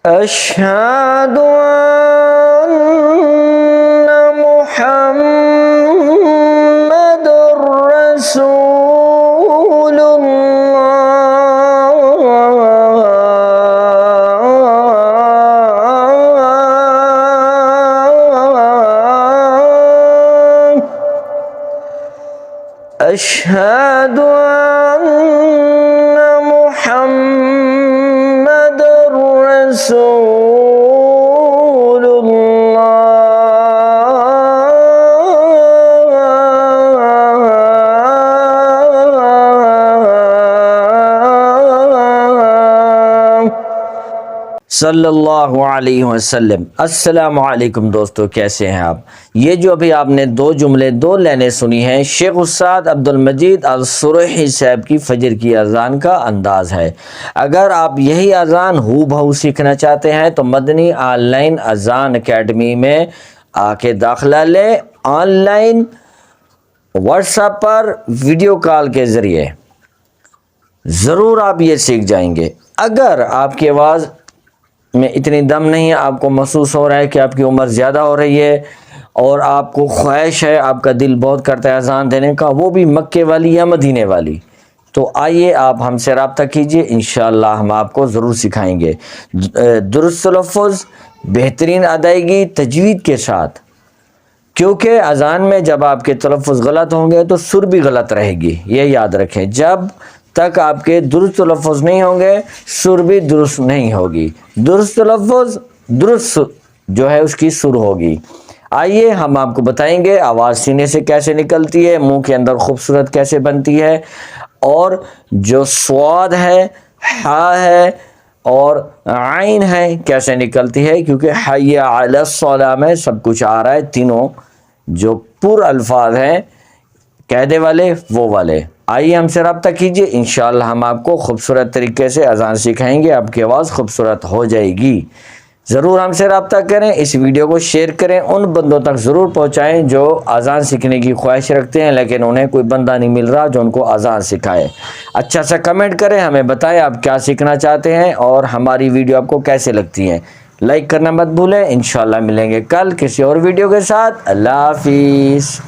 أشهد أن محمد رسول الله أشهد أن محمد رسول الله صلی اللہ علیہ وسلم۔ السلام علیکم دوستو، کیسے ہیں آپ؟ یہ جو ابھی آپ نے دو جملے، دو لائنیں سنی ہیں، شیخ استاد عبدالمجید السرحی صاحب کی فجر کی اذان کا انداز ہے۔ اگر آپ یہی اذان ہو بہو سیکھنا چاہتے ہیں تو مدنی آن لائن اذان اکیڈمی میں آ کے داخلہ لیں، on line what's app per video call کے ذریعے ضرور آپ یہ سیکھ جائیں گے۔ اگر آپ کی آواز میں اتنی دم نہیں ہے، آپ کو محسوس ہو رہا ہے کہ آپ کی عمر زیادہ ہو رہی ہے اور آپ کو خواہش ہے، آپ کا دل بہت کرتا ہے اذان دینے کا، وہ بھی مکے والی یا مدینے والی، تو آئیے آپ ہم سے رابطہ کیجئے، انشاءاللہ ہم آپ کو ضرور سکھائیں گے۔ درست تلفظ، بہترین ادائیگی، تجوید کے ساتھ، کیونکہ اذان میں جب آپ کے تلفظ غلط ہوں گے تو سر بھی غلط رہے گی، یہ یاد رکھیں۔ جب تک آپ کے درست تلفظ نہیں ہوں گے سر بھی درست نہیں ہوگی، درست تلفظ درست جو ہے اس کی سر ہوگی۔ آئیے ہم آپ کو بتائیں گے آواز سینے سے کیسے نکلتی ہے، منہ کے اندر خوبصورت کیسے بنتی ہے، اور جو سواد ہے، ہا ہے اور عین ہے کیسے نکلتی ہے، کیونکہ حی علی الصلاۃ میں سب کچھ آ رہا ہے، تینوں جو پر الفاظ ہیں قاعدے والے وہ والے۔ آئیے ہم سے رابطہ کیجئے، انشاءاللہ ہم آپ کو خوبصورت طریقے سے اذان سکھائیں گے، آپ کی آواز خوبصورت ہو جائے گی۔ ضرور ہم سے رابطہ کریں، اس ویڈیو کو شیئر کریں، ان بندوں تک ضرور پہنچائیں جو اذان سیکھنے کی خواہش رکھتے ہیں لیکن انہیں کوئی بندہ نہیں مل رہا جو ان کو اذان سکھائے۔ اچھا سا کمنٹ کریں، ہمیں بتائیں آپ کیا سیکھنا چاہتے ہیں اور ہماری ویڈیو آپ کو کیسے لگتی ہیں۔ لائک کرنا مت بھولیں، انشاءاللہ ملیں گے کل کسی اور ویڈیو کے ساتھ۔ اللہ حافظ۔